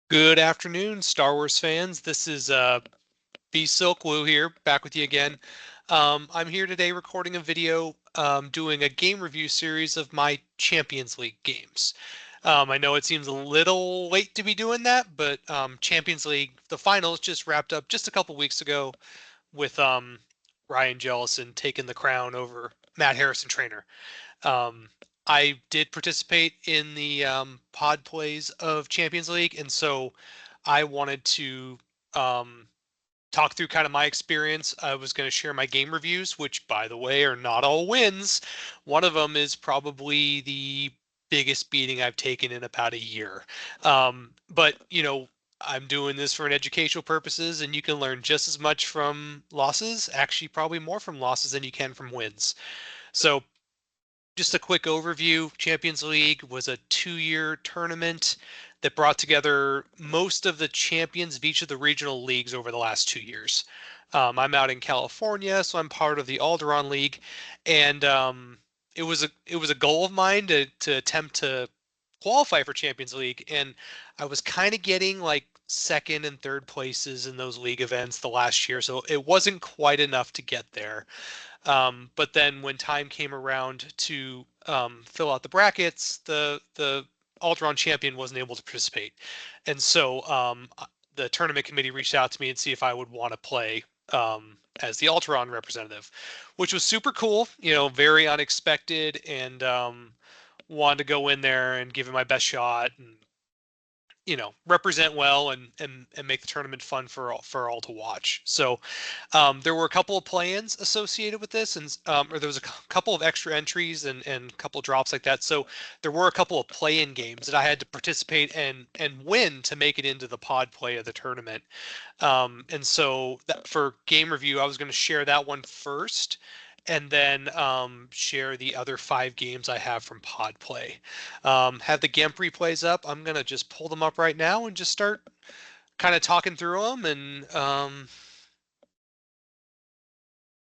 Good afternoon, Star Wars fans. This is B Silk Woo here, back with you again. I'm here today recording a video doing a game review series of my Champions League games. I know it seems a little late to be doing that, but Champions League, the finals just wrapped up just a couple weeks ago with Ryan Jellison taking the crown over Matt Harrison Trainer. Um, I did participate in the pod plays of Champions League, and so I wanted to um, talk through kind of my experience. I was going to share my game reviews, which, by the way, are not all wins. One of them is probably the biggest beating I've taken in about a year. But I'm doing this for an educational purposes, and you can learn just as much from losses, actually, probably more from losses than you can from wins. So just a quick overview. Champions League was a 2-year tournament that brought together most of the champions of each of the regional leagues over the last 2 years. I'm out in California, so I'm part of the Alderaan League, and it was a goal of mine to attempt to qualify for Champions League, and I was kind of getting like second and third places in those league events the last year, so it wasn't quite enough to get there. But then when time came around to fill out the brackets, the Alteron champion wasn't able to participate, and so the tournament committee reached out to me and see if I would want to play as the Alteron representative, which was super cool. Very unexpected, and wanted to go in there and give it my best shot and represent well and make the tournament fun for all to watch. So there were a couple of play-ins associated with this, and or there was a couple of extra entries and a couple of drops like that. So there were a couple of play-in games that I had to participate and win to make it into the pod play of the tournament. And so that for game review, I was going to share that one first, and then share the other 5 games I have from pod play. Have the GEMP replays up. I'm going to just pull them up right now and just start kind of talking through them. And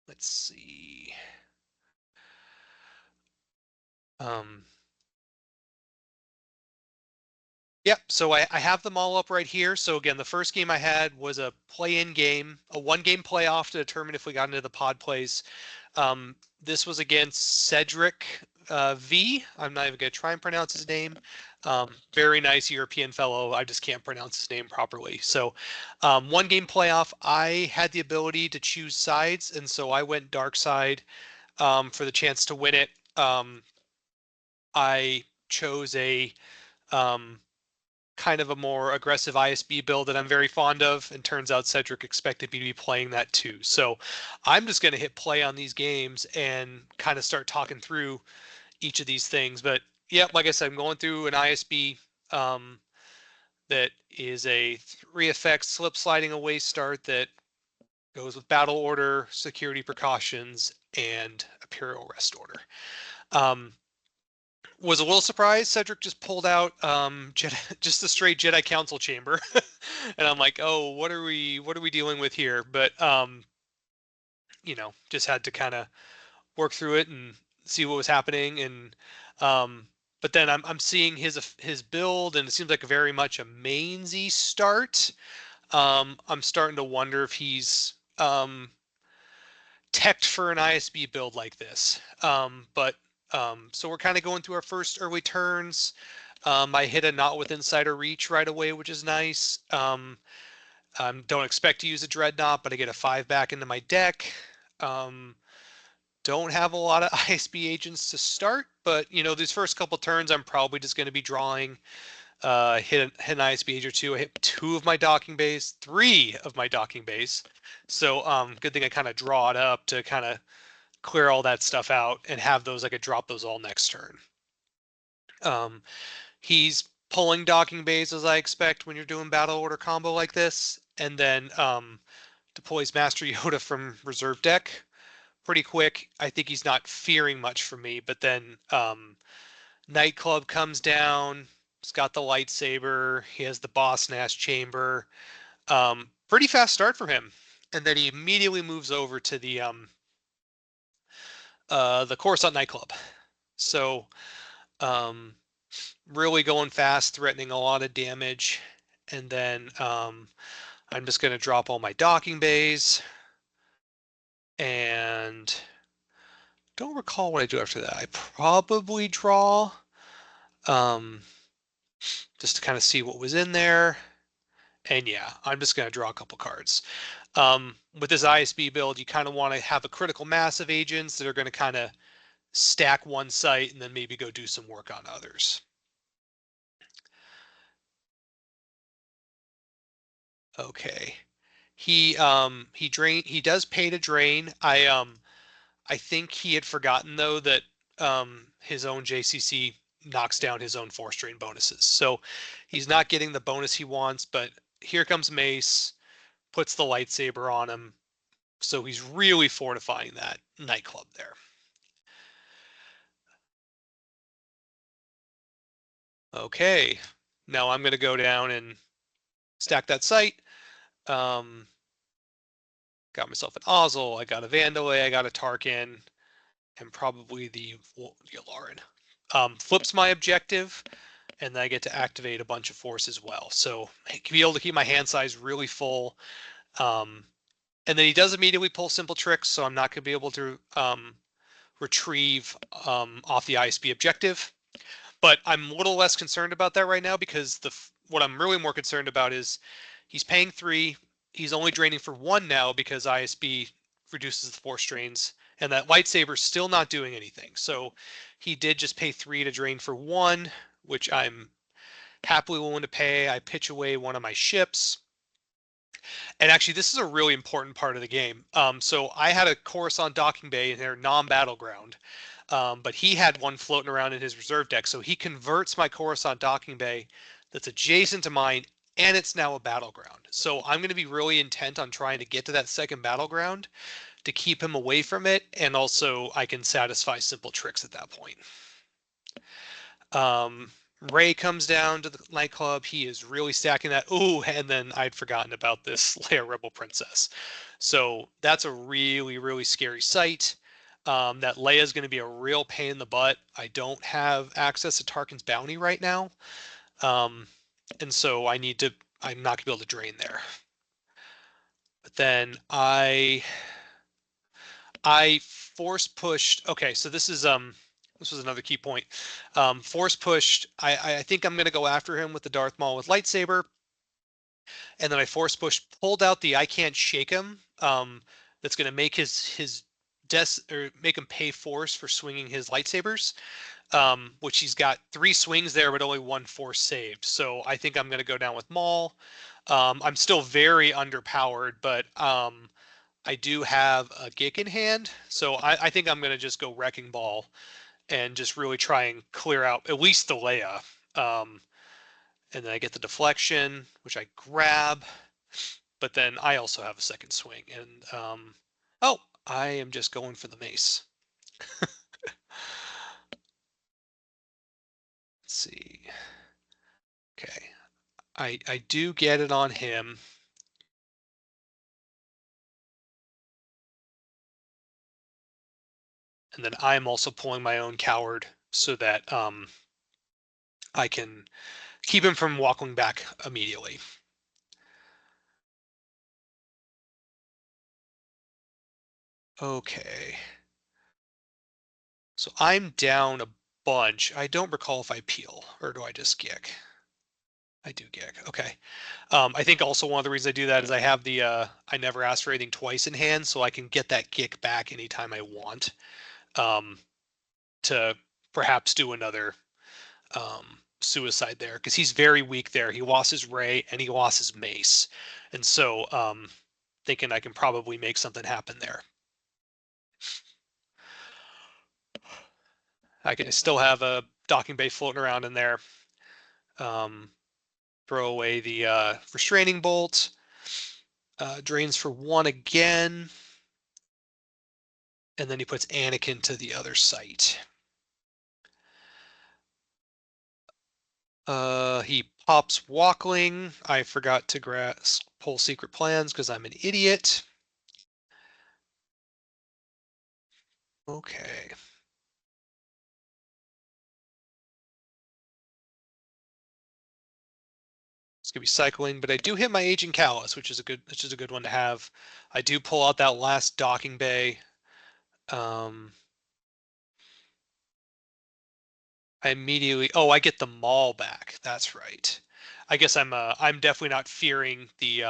let's see. Um, Yep, so I have them all up right here. So again, the first game I had was a play-in game, a one-game playoff to determine if we got into the pod plays. This was against Cedric V. I'm not even going to try and pronounce his name. Very nice European fellow. I just can't pronounce his name properly. So, one game playoff, I had the ability to choose sides, and so I went dark side for the chance to win it. I chose a um, kind of a more aggressive ISB build that I'm very fond of, and turns out Cedric expected me to be playing that too. So I'm just going to hit play on these games and kind of start talking through each of these things. But yeah, like I said, I'm going through an ISB that is a 3 effects slip sliding away start that goes with battle order, security precautions, and Imperial rest order. Um, was a little surprised Cedric just pulled out just a straight Jedi Council chamber, and I'm like, oh, what are we dealing with here? But just had to kind of work through it and see what was happening, and but then I'm seeing his build, and it seems like very much a mainsy start. I'm starting to wonder if he's teched for an ISB build like this. But so we're kind of going through our first early turns. I hit a not within sight or reach right away, which is nice. Don't expect to use a dreadnought, but I get a 5 back into my deck. Um, don't have a lot of ISB agents to start, but these first couple turns, I'm probably just going to be drawing. Hit an ISB agent or two. I hit 2 of my docking bays, 3 of my docking bays. So good thing I kind of draw it up to kind of clear all that stuff out and have those. I could drop those all next turn. Um, he's pulling docking bays as I expect when you're doing battle order combo like this, and then deploys Master Yoda from reserve deck pretty quick. I think he's not fearing much from me, but then Nightclub comes down. He's got the lightsaber. He has the Boss Nash chamber. Pretty fast start for him, and then he immediately moves over to the Coruscant Nightclub. So really going fast, threatening a lot of damage, And then I'm just going to drop all my docking bays, and don't recall what I do after that. I probably draw um, just to kind of see what was in there. And yeah, I'm just going to draw a couple cards. With this ISB build, you kind of want to have a critical mass of agents that are going to kind of stack one site and then maybe go do some work on others. Okay. He does pay to drain. I think he had forgotten though that his own JCC knocks down his own force drain bonuses. So he's not getting the bonus he wants, but here comes Mace, puts the lightsaber on him. So he's really fortifying that nightclub there. Okay. Now I'm going to go down and stack that site. Um, got myself an Ozzel, I got a Vandalay, I got a Tarkin, and probably the Yularen. Flips my objective, and then I get to activate a bunch of force as well. So I can be able to keep my hand size really full. Um, and then he does immediately pull simple tricks, so I'm not going to be able to retrieve off the ISB objective. But I'm a little less concerned about that right now because what I'm really more concerned about is he's paying 3. He's only draining for 1 now because ISB reduces the force drains, and that lightsaber's still not doing anything. So he did just pay 3 to drain for 1, which I'm happily willing to pay. I pitch away one of my ships. And actually, this is a really important part of the game. So I had a Coruscant docking bay in their non-battleground, but he had one floating around in his reserve deck. So he converts my Coruscant docking bay that's adjacent to mine, and it's now a battleground. So I'm going to be really intent on trying to get to that second battleground to keep him away from it, and also I can satisfy simple tricks at that point. Um, Ray comes down to the nightclub. He is really stacking that. Ooh, and then I'd forgotten about this Leia Rebel Princess. So that's a really, really scary sight. That Leia is going to be a real pain in the butt. I don't have access to Tarkin's bounty right now. And so I'm not going to be able to drain there. But then I force pushed. Okay, so this was another key point. Force pushed. I think I'm going to go after him with the Darth Maul with lightsaber, and then I force pushed, pulled out the I can't shake him. That's going to make his or make him pay force for swinging his lightsabers. Which he's got 3 swings there, but only 1 force saved. So I think I'm going to go down with Maul. I'm still very underpowered, but I do have a Gick in hand, so I think I'm going to just go Wrecking Ball and just really try and clear out at least the Leia. And then I get the deflection, which I grab, but then I also have a second swing. And oh, I am just going for the mace. Let's see. Okay, I do get it on him. And then I'm also pulling my own coward so that I can keep him from walking back immediately. Okay. So I'm down a bunch. I don't recall if I peel or do I just Gick? I do Gick. Okay. I think also one of the reasons I do that is I have the I never ask for anything twice in hand, so I can get that Gick back anytime I want um, to perhaps do another suicide there because he's very weak there. He lost his Ray and he lost his mace, and so thinking I can probably make something happen there. I can still have a docking bay floating around in there. Throw away the restraining bolt. Drains for 1 again. And then he puts Anakin to the other site. He pops Walkling. I forgot to pull secret plans because I'm an idiot. Okay. It's gonna be cycling, but I do hit my Aging Callus, which is a good one to have. I do pull out that last docking bay. I immediately, oh, I get the maul back. That's right. I guess I'm definitely not fearing the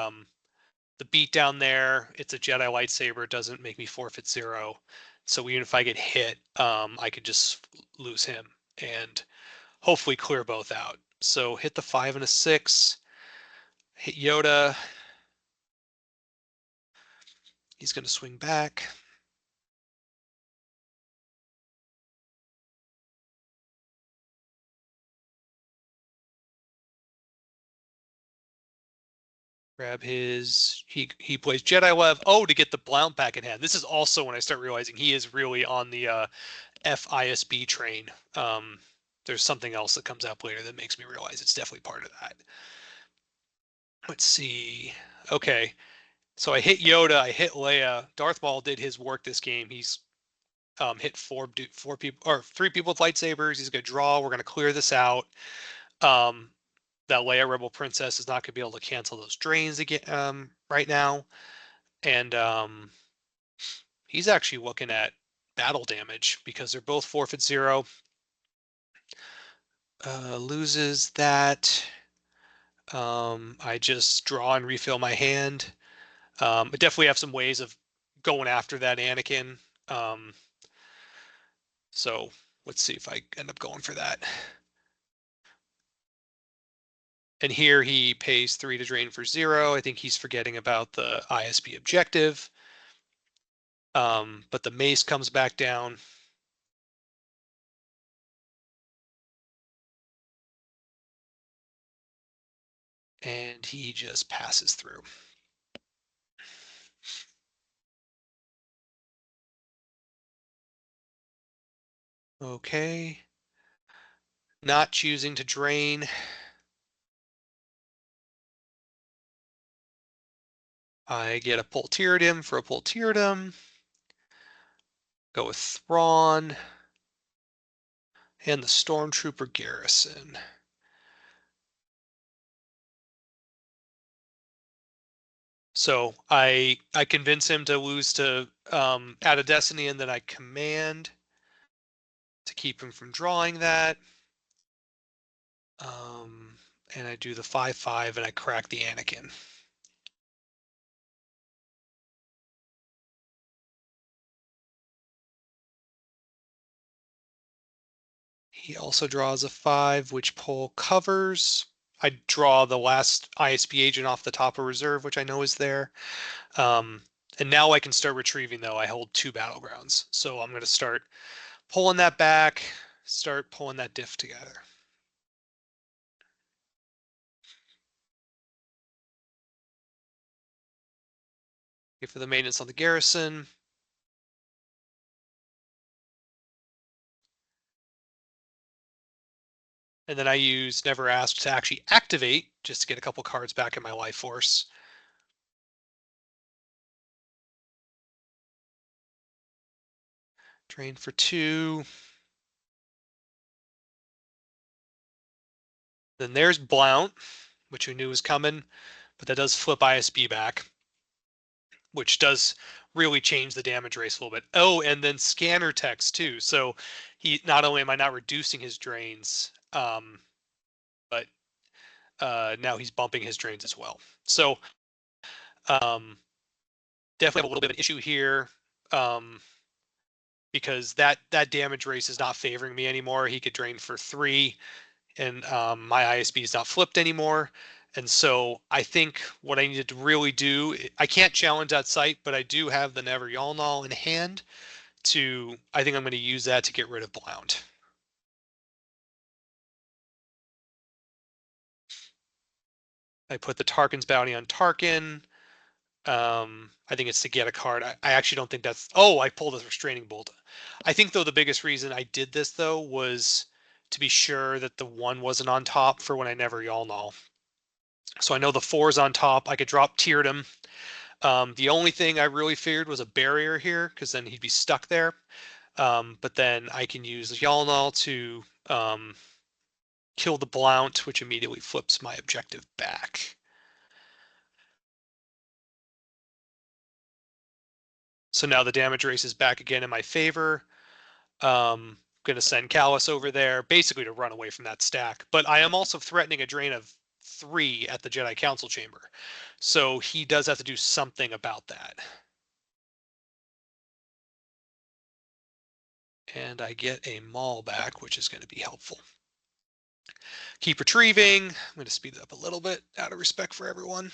beat down there. It's a Jedi lightsaber. It doesn't make me forfeit 0. So even if I get hit, I could just lose him and hopefully clear both out. So hit the 5 and a 6. Hit Yoda. He's going to swing back. Grab his. He plays Jedi Lev. Oh, to get the Blount back in hand. This is also when I start realizing he is really on the FISB train. There's something else that comes up later that makes me realize it's definitely part of that. Let's see. Okay, so I hit Yoda, I hit Leia. Darth Maul did his work this game. He's hit four people or 3 people with lightsabers. He's gonna draw. We're gonna clear this out. Um, that Leia Rebel Princess is not gonna be able to cancel those drains again right now, and he's actually looking at battle damage because they're both forfeit 0. Loses that. I just draw and refill my hand. I definitely have some ways of going after that Anakin. So let's see if I end up going for that. And here he pays 3 to drain for 0. I think he's forgetting about the ISB objective. But the mace comes back down. And he just passes through. Okay. Not choosing to drain. I get a Pultiritum for a Pultiritum. Go with Thrawn. And the Stormtrooper Garrison. So I convince him to lose to Out of Destiny, and then I command to keep him from drawing that. And I do the 5/5 and I crack the Anakin. He also draws a 5, which pull covers. I draw the last ISB agent off the top of reserve, which I know is there. And now I can start retrieving, though. I hold 2 battlegrounds. So I'm going to start pulling that back, start pulling that diff together. Okay, for the maintenance on the garrison. And then I use Never Asked to actually activate, just to get a couple cards back in my life force. Drain for 2. Then there's Blount, which we knew was coming, but that does flip ISB back, which does really change the damage race a little bit. Oh, and then Scanner Text too. So he not only am I not reducing his drains, but now he's bumping his drains as well. So definitely have a little bit of an issue here. Because that damage race is not favoring me anymore. He could drain for 3, and my ISB is not flipped anymore. And so I think what I needed to really do, I can't challenge that site, but I do have the Never Yalnall in hand to, I think I'm going to use that to get rid of Blount. I put the Tarkin's Bounty on Tarkin. I think it's to get a card. I actually don't think that's, oh, I pulled a Restraining Bolt. I think though the biggest reason I did this though was to be sure that the 1 wasn't on top for when I Never Yalnall. So I know the 4's on top. I could drop Tyrdom. The only thing I really feared was a barrier here, because then he'd be stuck there. But then I can use Yalnall to kill the Blount, which immediately flips my objective back. So now the damage race is back again in my favor. Going to send Callus over there, basically to run away from that stack. But I am also threatening a drain of 3 at the Jedi Council Chamber. So he does have to do something about that. And I get a Maul back, which is going to be helpful. Keep retrieving. I'm going to speed it up a little bit out of respect for everyone.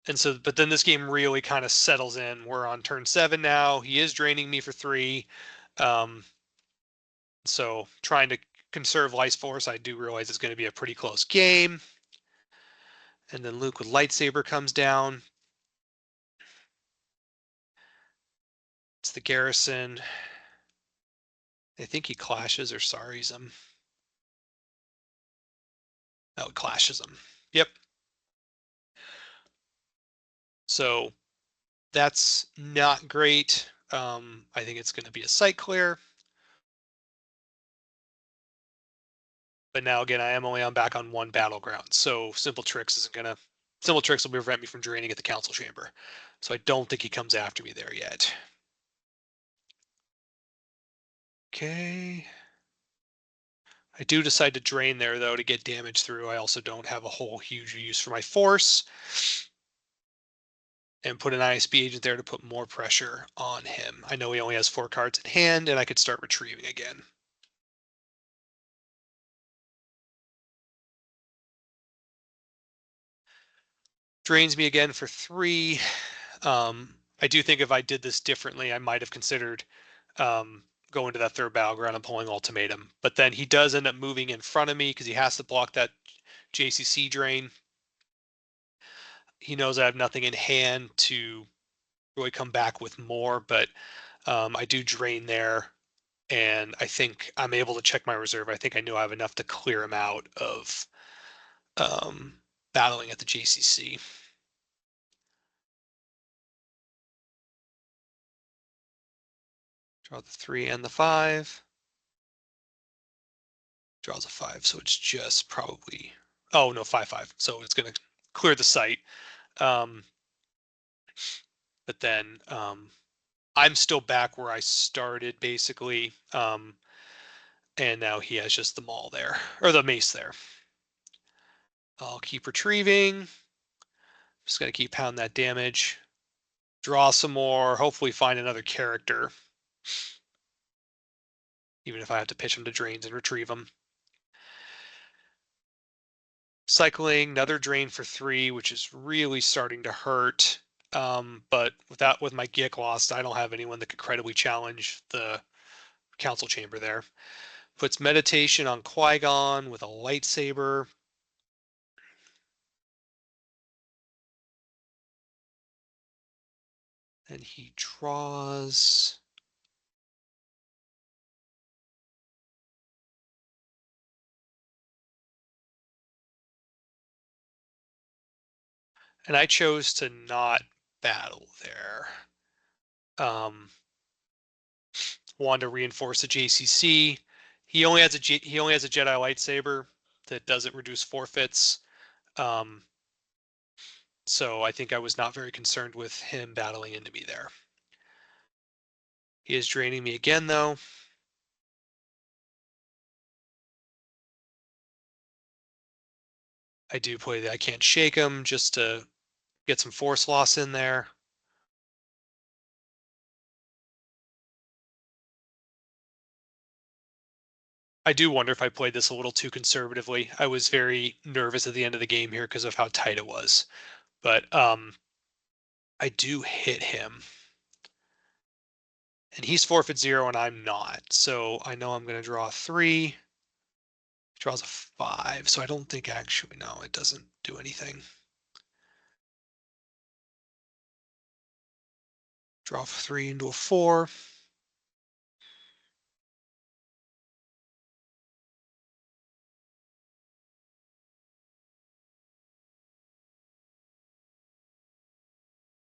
And so, but then this game really kind of settles in. We're on turn 7 now. He is draining me for 3. So trying to conserve life force, I do realize it's going to be a pretty close game. And then Luke with lightsaber comes down. It's the garrison. I think he clashes or sorries him. Oh, it clashes him. Yep. So that's not great. I think it's going to be a site clear. But now again, I am only on back on 1 battleground, so Simple Tricks will prevent me from draining at the council chamber. So I don't think he comes after me there yet. Okay. I do decide to drain there though to get damage through. I also don't have a whole huge use for my force. And put an ISB agent there to put more pressure on him. I know he only has 4 cards in hand, and I could start retrieving again. Drains me again for 3. I do think if I did this differently, I might have considered going to that 3rd battleground and pulling ultimatum. But then he does end up moving in front of me because he has to block that JCC drain. He knows I have nothing in hand to really come back with more, but I do drain there, and I think I'm able to check my reserve. I think I know I have enough to clear him out of battling at the JCC. Draw the 3 and the 5. Draws a 5, so it's just probably, oh no, 5/5. So it's going to clear the site. But then I'm still back where I started basically. And now he has just the Maul there, or the mace there. I'll keep retrieving. Just going to keep pounding that damage. Draw some more, hopefully find another character. Even if I have to pitch them to drains and retrieve them. Cycling, another drain for 3, which is really starting to hurt. But with my Gick lost, I don't have anyone that could credibly challenge the council chamber there. Puts meditation on Qui-Gon with a lightsaber. And he draws. And I chose to not battle there. Wanted to reinforce the JCC. He only has a Jedi lightsaber that doesn't reduce forfeits. So I think I was not very concerned with him battling into me there. He is draining me again, though. I do play the I Can't Shake Him just to get some force loss in there. I do wonder if I played this a little too conservatively. I was very nervous at the end of the game here because of how tight it was. But I do hit him. And he's forfeit 0 and I'm not. So I know I'm going to draw 3. He draws a 5. So I don't think actually, no, it doesn't do anything. Draw 3 into a 4.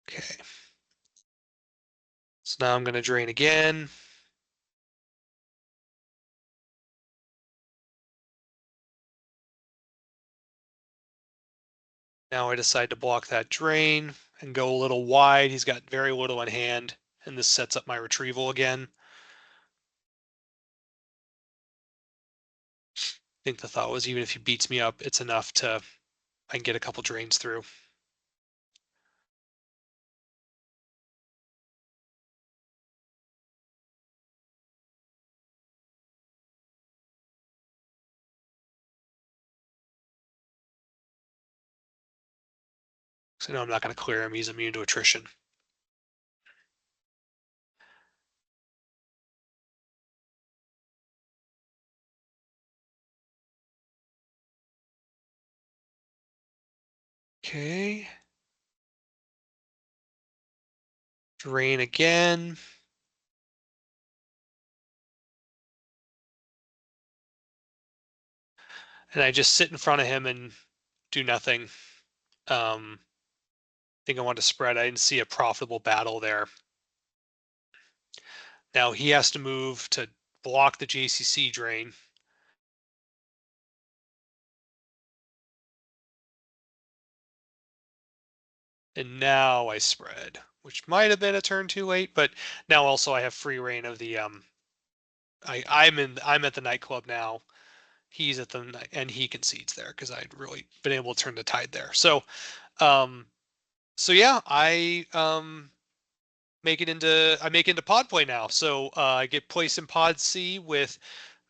Okay. So now I'm going to drain again. Now I decide to block that drain and go a little wide. He's got very little in hand, and this sets up my retrieval again. I think the thought was even if he beats me up, it's enough to I can get a couple drains through. So no, I'm not going to clear him. He's immune to attrition. Okay. Drain again. And I just sit in front of him and do nothing. I think I want to spread. I didn't see a profitable battle there. Now he has to move to block the JCC drain. And now I spread, which might have been a turn too late, but now also I have free reign of the I'm at the nightclub now. He's at the and he concedes there because I'd really been able to turn the tide there. Um so yeah, I make it into pod play now. So I get placed in pod C with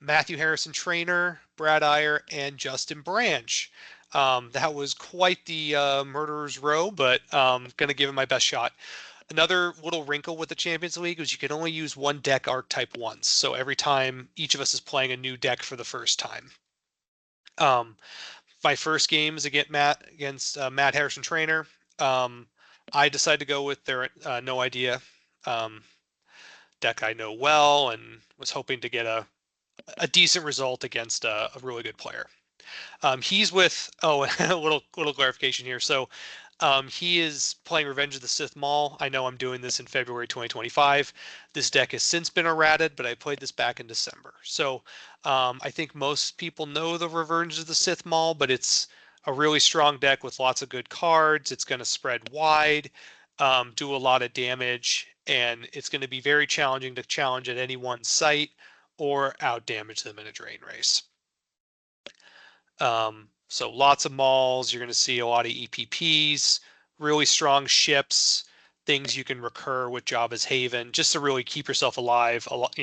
Matthew Harrison Trainer, Brad Iyer, and Justin Branch. That was quite the murderer's row, but going to give it my best shot. Another little wrinkle with the Champions League is you can only use one deck archetype once. So every time each of us is playing a new deck for the first time. Um, my first game is against Matt Harrison Trainer. Um, I decided to go with their No Idea deck I know well and was hoping to get a decent result against a really good player. He's with a little clarification here. So he is playing Revenge of the Sith Maul. I know I'm doing this in February 2025. This deck has since been errated, but I played this back in December. So I think most people know the Revenge of the Sith Maul, but it's a really strong deck with lots of good cards. It's going to spread wide, do a lot of damage, and it's going to be very challenging to challenge at any one site or out damage them in a drain race. So lots of malls. You're going to see a lot of EPPs, really strong ships, things you can recur with Jabba's Haven, just to really keep yourself alive. A lot,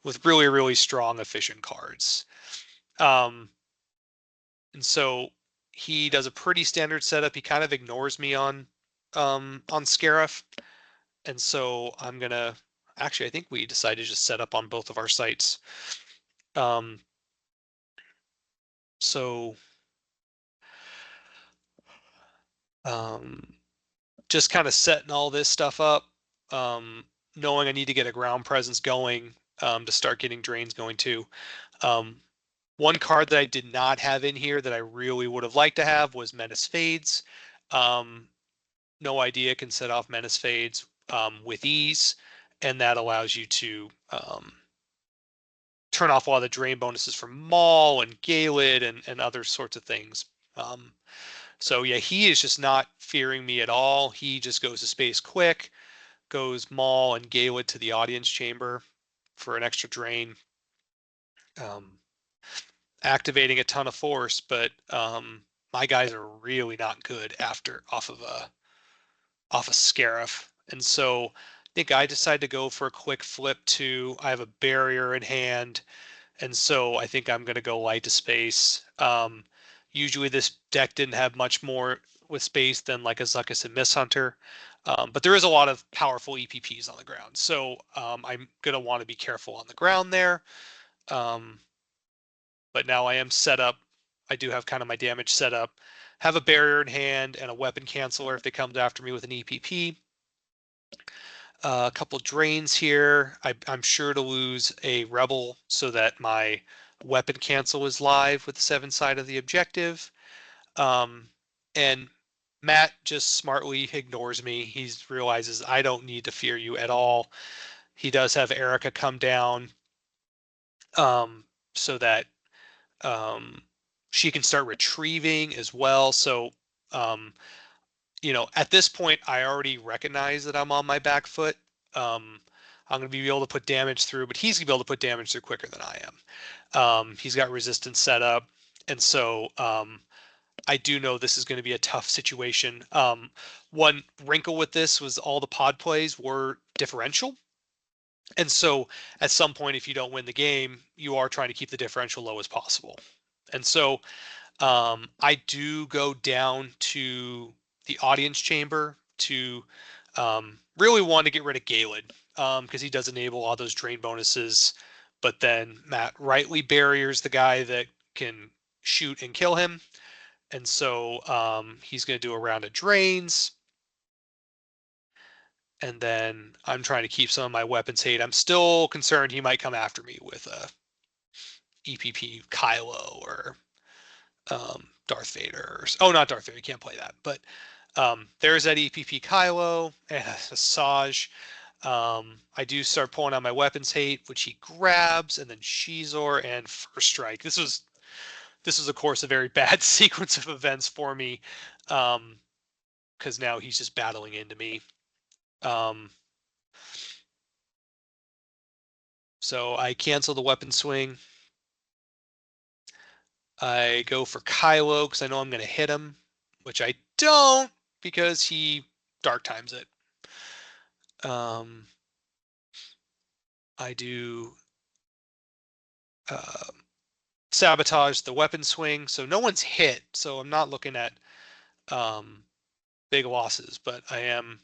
with really strong efficient cards. Um, and so he does a pretty standard setup. He kind of ignores me on Scarif, and so I'm gonna actually I think we decided to just set up on both of our sites. Um, so um, just kind of setting all this stuff up, um, knowing I need to get a ground presence going to start getting drains going too. Um, one card that I did not have in here that I really would have liked to have was Menace Fades. Um, no Idea can set off Menace Fades with ease, and that allows you to turn off a lot of the drain bonuses from Maul and Galed and other sorts of things. Um, so yeah, he is just not fearing me at all. He just goes to space quick, goes Maul and Galed to the audience chamber for an extra drain, um, activating a ton of force. But my guys are really not good after off a Scarif, and so I think I decided to go for a quick flip too. I have a barrier in hand. And so I think I'm going to go light to space. Usually this deck didn't have much more with space than like a Zuckuss and Misshunter. But there is a lot of powerful EPPs on the ground. So I'm going to want to be careful on the ground there. Um, but now I am set up. I do have kind of my damage set up. Have a barrier in hand and a weapon canceller if they come after me with an EPP. A couple drains here. I'm sure to lose a rebel so that my weapon cancel is live with the 7 side of the objective. And Matt just smartly ignores me. He realizes I don't need to fear you at all. He does have Erica come down so that um, she can start retrieving as well. So At this point, I already recognize that I'm on my back foot. Um, I'm going to be able to put damage through, but he's going to be able to put damage through quicker than I am. He's got resistance set up, and so I do know this is going to be a tough situation. One wrinkle with this was all the pod plays were differential. And so at some point, if you don't win the game, you are trying to keep the differential low as possible. And so I do go down to the audience chamber to really want to get rid of Galen because he does enable all those drain bonuses. But then Matt rightly barriers the guy that can shoot and kill him. And so he's going to do a round of drains. And then I'm trying to keep some of my weapons hate. I'm still concerned he might come after me with a EPP Kylo or Darth Vader. Oh, not Darth Vader. You can't play that. But there's that EPP Kylo and a Saj. I do start pulling out my weapons hate, which he grabs, and then Shizor and First Strike. This was of course a very bad sequence of events for me, because now he's just battling into me. So I cancel the weapon swing. I go for Kylo because I know I'm going to hit him, which I don't because he dark times it. I do sabotage the weapon swing, so no one's hit, so I'm not looking at big losses, but I am.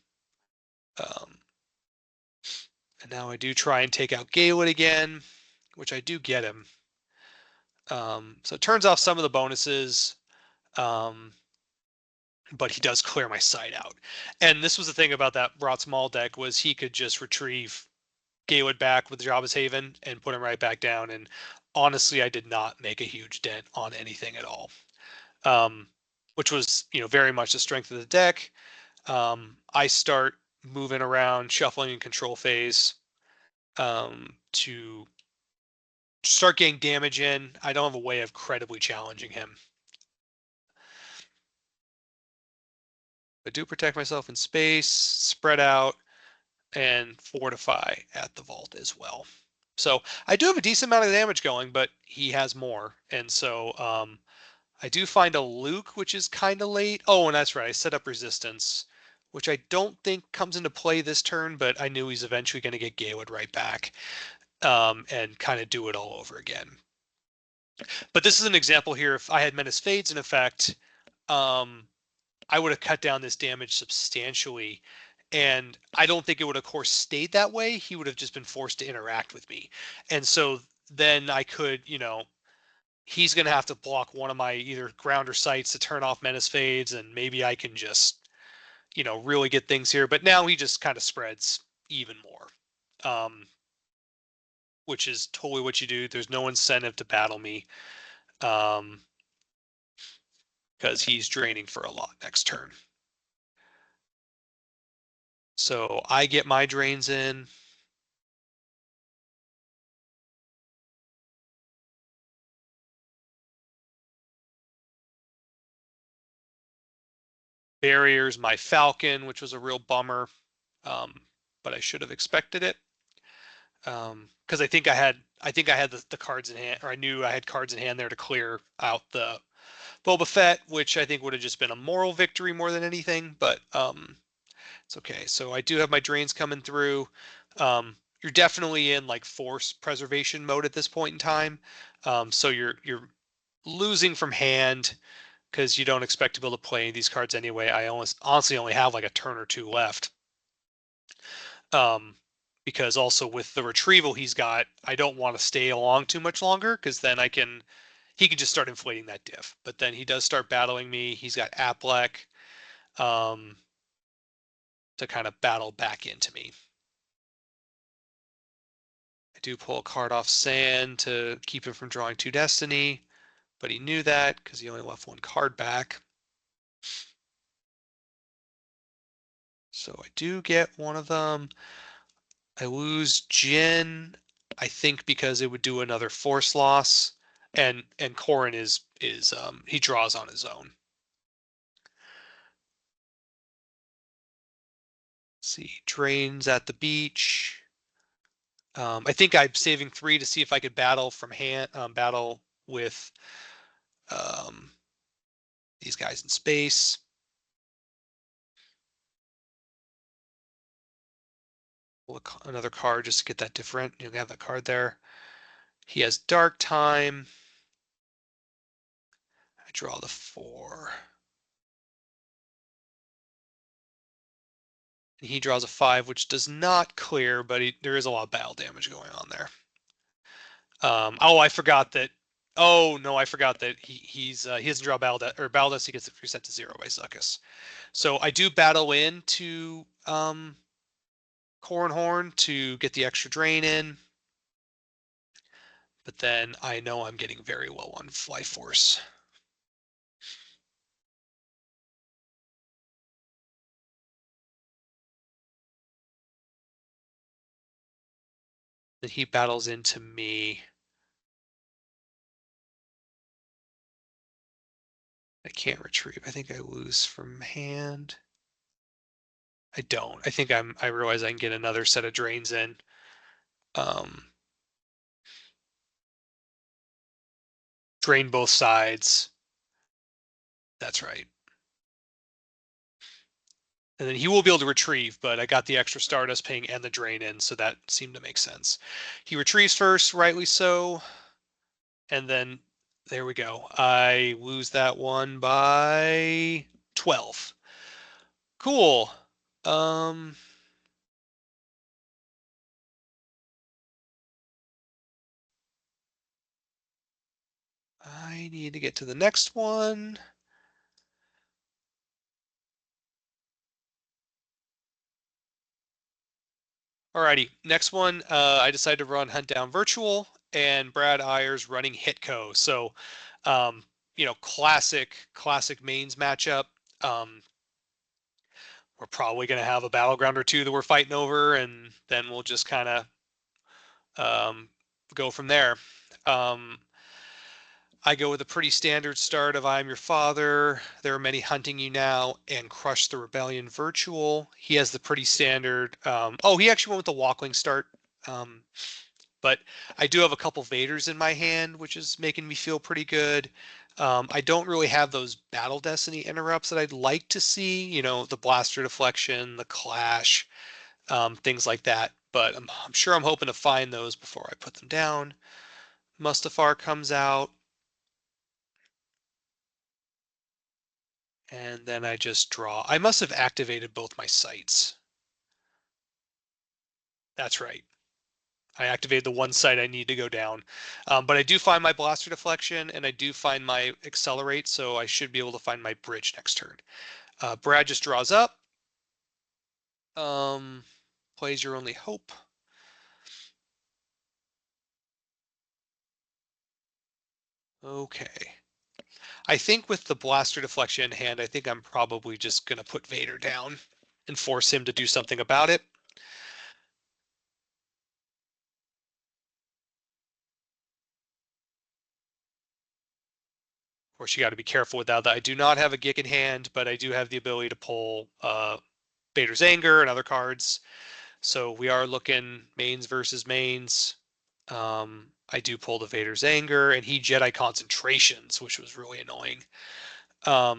And now I do try and take out Galen again, which I do get him. So it turns off some of the bonuses. But he does clear my sight out. And this was the thing about that Rot's Maul deck was he could just retrieve Gaywood back with Jabba's Haven and put him right back down. And honestly, I did not make a huge dent on anything at all, which was very much the strength of the deck. I start moving around, shuffling in control phase to start getting damage in. I don't have a way of credibly challenging him. I do protect myself in space, spread out, and fortify at the vault as well. So I do have a decent amount of damage going, but he has more. And so I do find a Luke, which is kind of late. Oh, and that's right. I set up resistance, which I don't think comes into play this turn, but I knew he's eventually going to get Gaywood right back and kind of do it all over again. But this is an example here. If I had Menace Fades in effect, I would have cut down this damage substantially. And I don't think it would, of course, stayed that way. He would have just been forced to interact with me. And so then I could, he's going to have to block one of my either ground or sights to turn off Menace Fades. And maybe I can just, really get things here. But now he just kind of spreads even more, which is totally what you do. There's no incentive to battle me because he's draining for a lot next turn. So I get my drains in. Barriers my Falcon, which was a real bummer, but I should have expected it because I think I had the cards in hand, or I knew I had cards in hand there to clear out the Boba Fett, which I think would have just been a moral victory more than anything. But it's okay. So I do have my drains coming through. You're definitely in like force preservation mode at this point in time, so you're losing from hand because you don't expect to be able to play these cards anyway. I honestly only have like a turn or two left. Because also with the retrieval he's got, I don't want to stay along too much longer because then he can just start inflating that diff. But then he does start battling me. He's got Aplek to kind of battle back into me. I do pull a card off Sand to keep him from drawing 2 Destiny, but he knew that because he only left 1 card back. So I do get one of them. I lose Jin, I think because it would do another force loss, and Corrin is he draws on his own. see, drains at the beach. I think I'm saving 3 to see if I could battle from hand, battle with um, these guys in space. Look, another card just to get that different. You have that card there. He has dark time. I draw the 4. And he draws a 5, which does not clear, but there is a lot of battle damage going on there. Oh, I forgot that. Oh no, I forgot that he doesn't draw battle death. He gets it reset to 0 by Zuckuss. So I do battle into Cornhorn to get the extra drain in, but then I know I'm getting very low on Life Force. Then he battles into me. I can't retrieve. I think I lose from hand. I don't. I think I realize I can get another set of drains in. Drain both sides. That's right. And then he will be able to retrieve, but I got the extra Stardust ping and the drain in, so that seemed to make sense. He retrieves first, rightly so. And then there we go. I lose that one by 12. Cool. Um, I need to get to the next one. Alrighty, next one. I decided to run Hunt Down Virtual, and Brad Ayers running Hitco. So, um, classic mains matchup. Um, we're probably going to have a battleground or two that we're fighting over, and then we'll just kind of go from there. I go with a pretty standard start of I am your father, there are many hunting you now, and crush the rebellion virtual. He has the pretty standard. Oh, he actually went with the walkling start. Um, but I do have a couple Vaders in my hand, which is making me feel pretty good. I don't really have those Battle Destiny interrupts that I'd like to see, the Blaster Deflection, the Clash, things like that. But I'm sure I'm hoping to find those before I put them down. Mustafar comes out. And then I just draw. I must have activated both my sights. That's right. I activated the one sight I need to go down. But I do find my Blaster Deflection, and I do find my Accelerate, so I should be able to find my Bridge next turn. Brad just draws up. Plays Your Only Hope. Okay. I think with the Blaster Deflection in hand, I think I'm probably just going to put Vader down and force him to do something about it. Of course, you got to be careful with that. I do not have a Gick in hand, but I do have the ability to pull Vader's Anger and other cards. So we are looking mains versus mains. I do pull the Vader's Anger, and he Jedi Concentrations, which was really annoying. I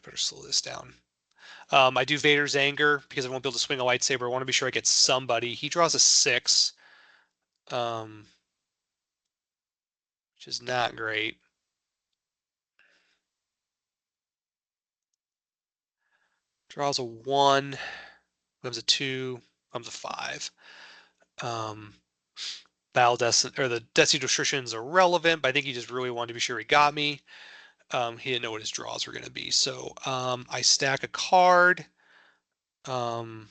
better slow this down. I do Vader's Anger because I won't be able to swing a lightsaber. I want to be sure I get somebody. He draws a 6, which is not great. Draws a 1, comes a 2, comes a 5. Battle Destiny or the Destiny Restrictions are relevant, but I think he just really wanted to be sure he got me. He didn't know what his draws were going to be. So I stack a card. And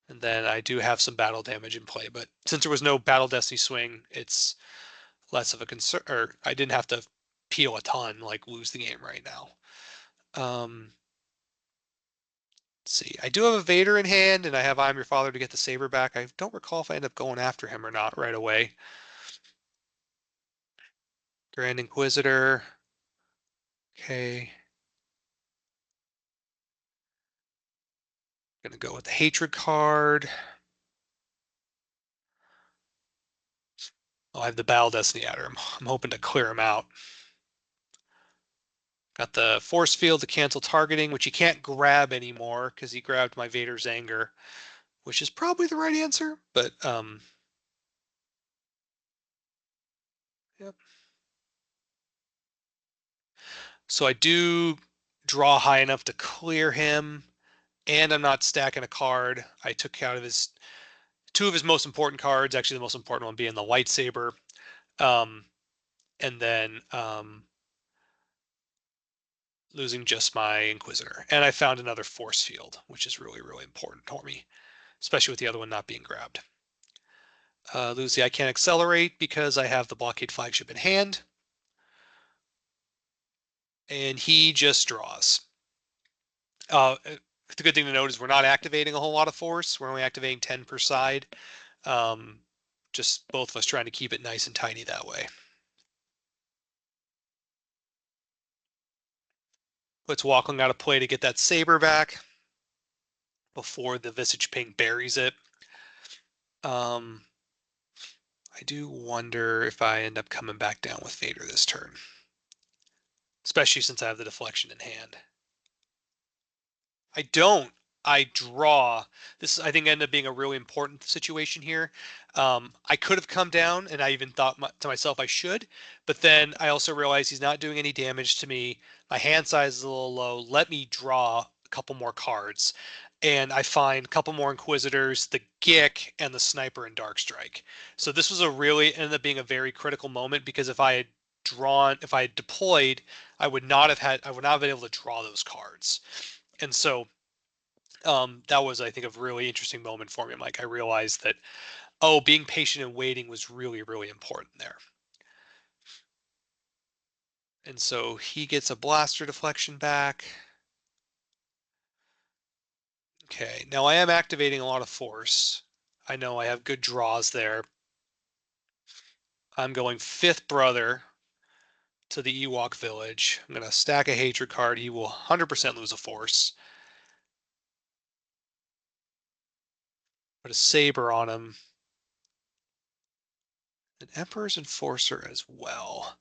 then I do have some battle damage in play, but since there was no Battle Destiny swing, it's less of a concern, or I didn't have to peel a ton, like lose the game right now. Let's see. I do have a Vader in hand, and I have I'm Your Father to get the saber back. I don't recall if I end up going after him or not right away. Grand Inquisitor. Okay. Gonna go with the hatred card. Oh, I have the Battle Destiny Adder. I'm hoping to clear him out. Got the Force Field to cancel targeting, which he can't grab anymore because he grabbed my Vader's Anger, which is probably the right answer, but yep. So I do draw high enough to clear him, and I'm not stacking a card. I took out of his two of his most important cards, actually the most important one being the lightsaber, um, and then losing just my Inquisitor. And I found another force field, which is really, really important for me, especially with the other one not being grabbed. Lose the I can't accelerate because I have the blockade flagship in hand. And he just draws. The good thing to note is we're not activating a whole lot of force. We're only activating 10 per side. Um, just both of us trying to keep it nice and tiny that way. Puts Walkling out of play to get that saber back before the Visage Ping buries it. I do wonder if I end up coming back down with Vader this turn, especially since I have the deflection in hand. I don't. I draw. This, I think, ended up being a really important situation here. I could have come down, and I even thought to myself I should, but then I also realized he's not doing any damage to me. My hand size is a little low. Let me draw a couple more cards, and I find a couple more Inquisitors, the Gick, and the Sniper and Dark Strike. So this was a really ended up being a very critical moment because if I had drawn, if I had deployed, I would not have been able to draw those cards. And so that was, I think, a really interesting moment for me. I'm like, I realized that, oh, being patient and waiting was really, really important there. And so he gets a blaster deflection back. Okay, now I am activating a lot of force. I know I have good draws there. I'm going fifth brother to the Ewok village. I'm going to stack a hatred card. He will 100% lose a force. Put a saber on him. An Emperor's Enforcer as well.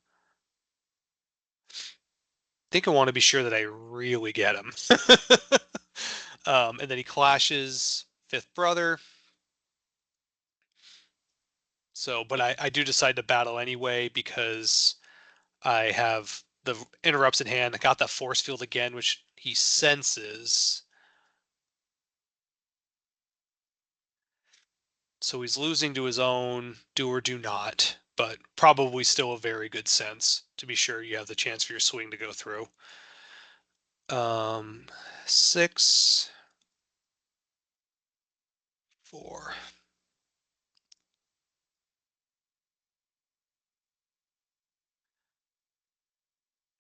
I think I want to be sure that I really get him. And then he clashes fifth brother. So, but I do decide to battle anyway because I have the interrupts in hand. I got that force field again, which he senses. So he's losing to his own do or do not, but probably still a very good sense to be sure you have the chance for your swing to go through. 6, 4.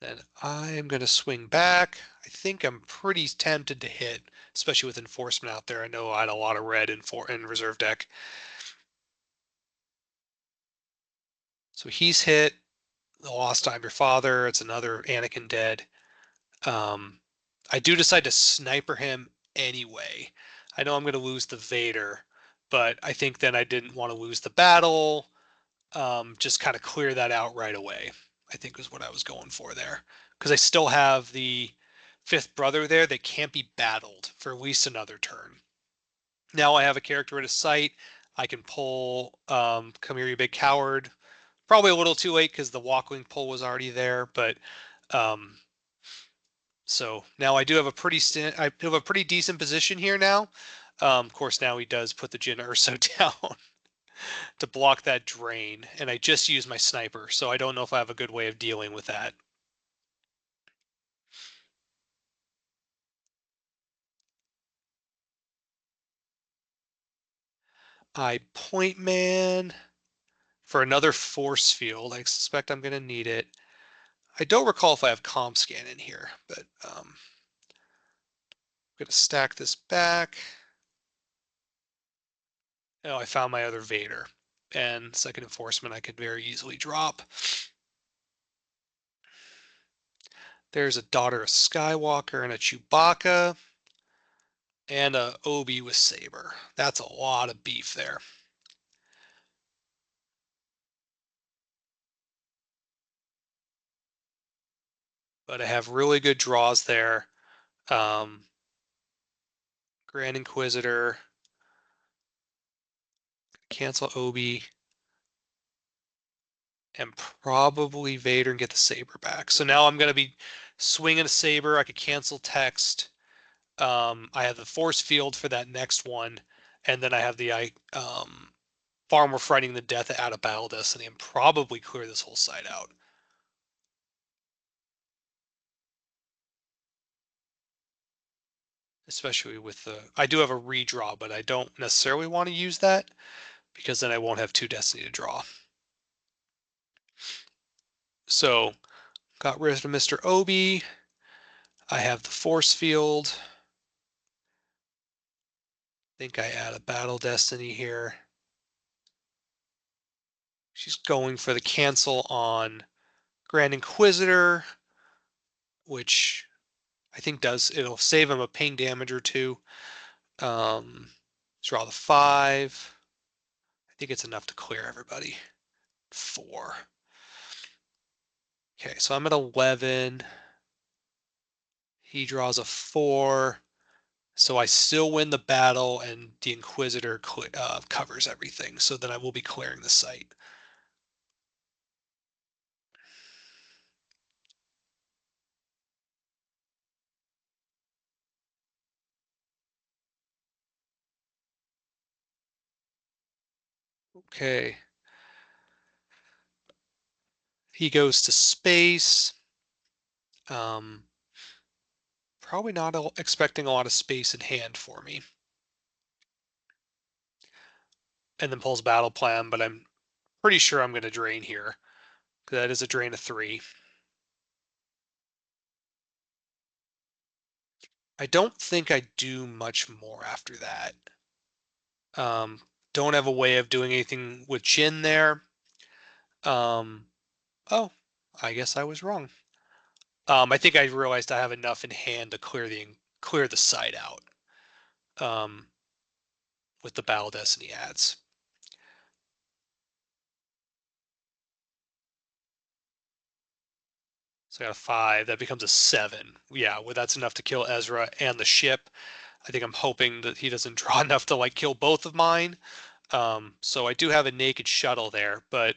Then I'm going to swing back. I think I'm pretty tempted to hit, especially with enforcement out there. I know I had a lot of red in reserve deck. So he's hit. The Lost I'm Your Father. It's another Anakin dead. I do decide to sniper him anyway. I know I'm going to lose the Vader, but I think then I didn't want to lose the battle. Just kind of clear that out right away, I think was what I was going for there. Because I still have the fifth brother there that can't be battled for at least another turn. Now I have a character at a sight. I can pull Come Here, You Big Coward. Probably a little too late because the Walkling pull was already there, but um, so now I do have I have a pretty decent position here now. Of course, now he does put the Jyn Urso down to block that drain, and I just used my sniper, so I don't know if I have a good way of dealing with that. I point man for another force field. I suspect I'm going to need it. I don't recall if I have comp scan in here, but I'm going to stack this back. Oh, I found my other Vader. And second enforcement I could very easily drop. There's a Daughter of Skywalker and a Chewbacca. And a Obi with Saber. That's a lot of beef there. But I have really good draws there. Um, Grand Inquisitor, cancel Obi, and probably Vader and get the Saber back. So now I'm going to be swinging a Saber. I could cancel text. I have the force field for that next one, and then I have the far more frightening the death out of Battle Destiny, and probably clear this whole side out. Especially with I do have a redraw, but I don't necessarily want to use that because then I won't have 2 Destiny to draw. So got rid of Mr. Obi. I have the force field. I think I add a Battle Destiny here. She's going for the cancel on Grand Inquisitor, which I think it'll save him a ping damage or two. Draw the 5. I think it's enough to clear everybody. 4. Okay, so I'm at 11. He draws a 4. So I still win the battle, and the Inquisitor covers everything. So then I will be clearing the site. Okay. He goes to space. Um, Probably not expecting a lot of space in hand for me. And then pulls battle plan, but I'm pretty sure I'm going to drain here. That is a drain of 3. I don't think I do much more after that. Um, don't have a way of doing anything with Jin there. Um, oh, I guess I was wrong. I think I realized I have enough in hand to clear the side out um, with the Battle Destiny ads. So I got a 5. That becomes a 7. Yeah, well, that's enough to kill Ezra and the ship. I think I'm hoping that he doesn't draw enough to like kill both of mine. So I do have a naked shuttle there, but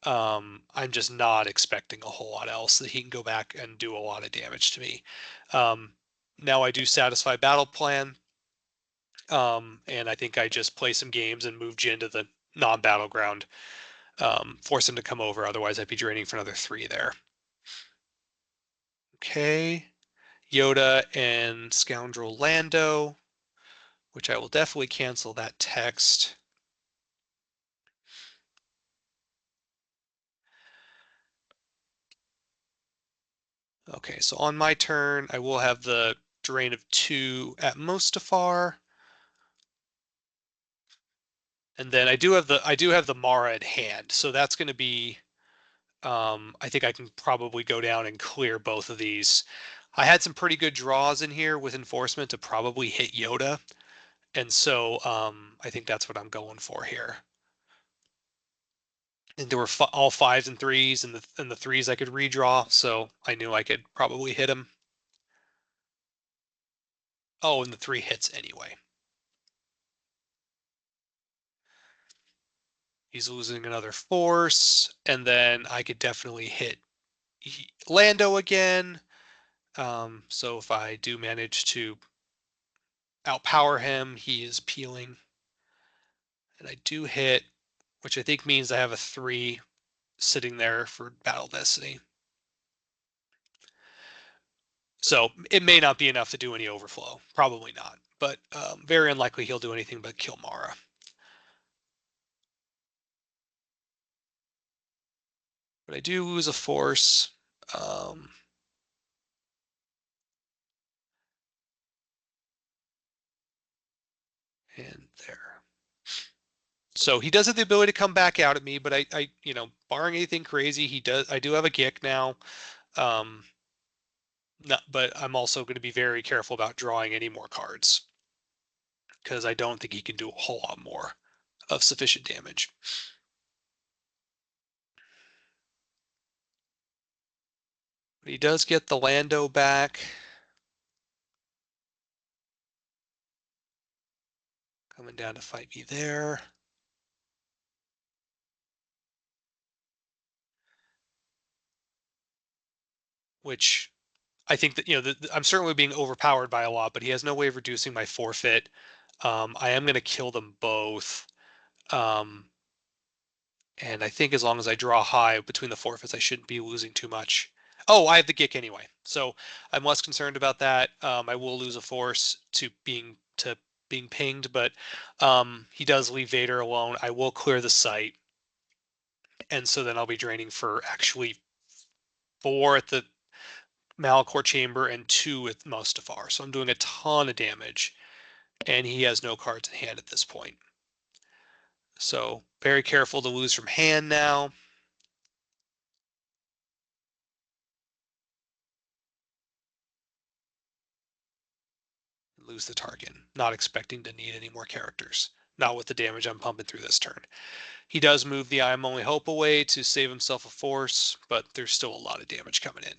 I'm just not expecting a whole lot else that he can go back and do a lot of damage to me. Um, Now I do satisfy battle plan, and I think I just play some games and move Jin to the non-battleground, force him to come over. Otherwise, I'd be draining for another 3 there. Okay, Yoda and Scoundrel Lando, which I will definitely cancel that text. Okay, so on my turn, I will have the drain of 2 at Mustafar. And then I do have the Mara at hand, so that's going to be I think I can probably go down and clear both of these. I had some pretty good draws in here with enforcement to probably hit Yoda, and so I think that's what I'm going for here. And there were all 5s and 3s, and the 3s I could redraw, so I knew I could probably hit him. Oh, and the 3 hits anyway. He's losing another force, and then I could definitely hit Lando again. So if I do manage to outpower him, he is peeling. And I do hit, which I think means I have a 3 sitting there for Battle Destiny. So it may not be enough to do any overflow. Probably not. But very unlikely he'll do anything but kill Mara. But I do lose a force. Um, and there. So he does have the ability to come back out at me, but barring anything crazy, he does. I do have a kick now. Um, but I'm also going to be very careful about drawing any more cards. because I don't think he can do a whole lot more of sufficient damage. But he does get the Lando back. Coming down to fight me there. Which I think that, I'm certainly being overpowered by a lot, but he has no way of reducing my forfeit. I am going to kill them both. Um, and I think as long as I draw high between the forfeits, I shouldn't be losing too much. Oh, I have the Gick anyway, so I'm less concerned about that. I will lose a force to being pinged, but he does leave Vader alone. I will clear the site, and so then I'll be draining for actually 4 at the Malachor chamber and 2 at Mustafar. So I'm doing a ton of damage, and he has no cards in hand at this point. So very careful to lose from hand now. Lose the target. Not expecting to need any more characters. Not with the damage I'm pumping through this turn. He does move the I Am Only Hope away to save himself a force, but there's still a lot of damage coming in.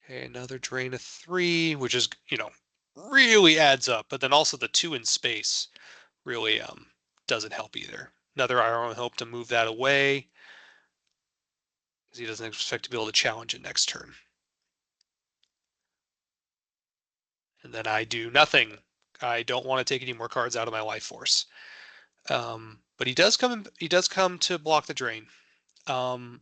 Okay, another drain of 3, which is, really adds up. But then also the 2 in space really doesn't help either. Another I Am Only Hope to move that away, because he doesn't expect to be able to challenge it next turn. And then I do nothing. I don't want to take any more cards out of my life force. But he does come. He does come to block the drain. Um,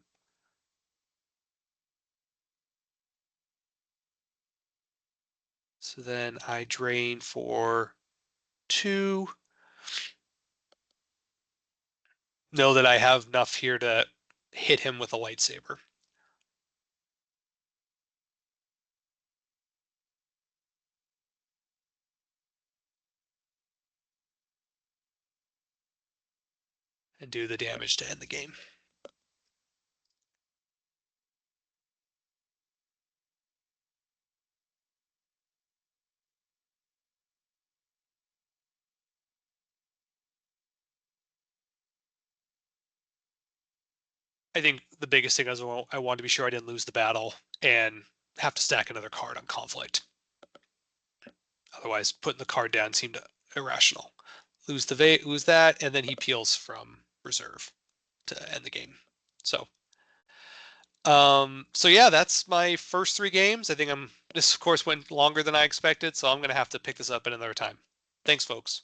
so then I drain for 2. Know that I have enough here to hit him with a lightsaber. And do the damage to end the game. I think the biggest thing is I wanted to be sure I didn't lose the battle and have to stack another card on conflict. Otherwise, putting the card down seemed irrational. Lose that, and then he peels from reserve to end the game. So yeah, that's my first 3 games. I think this of course went longer than I expected, so I'm gonna have to pick this up at another time. Thanks, folks.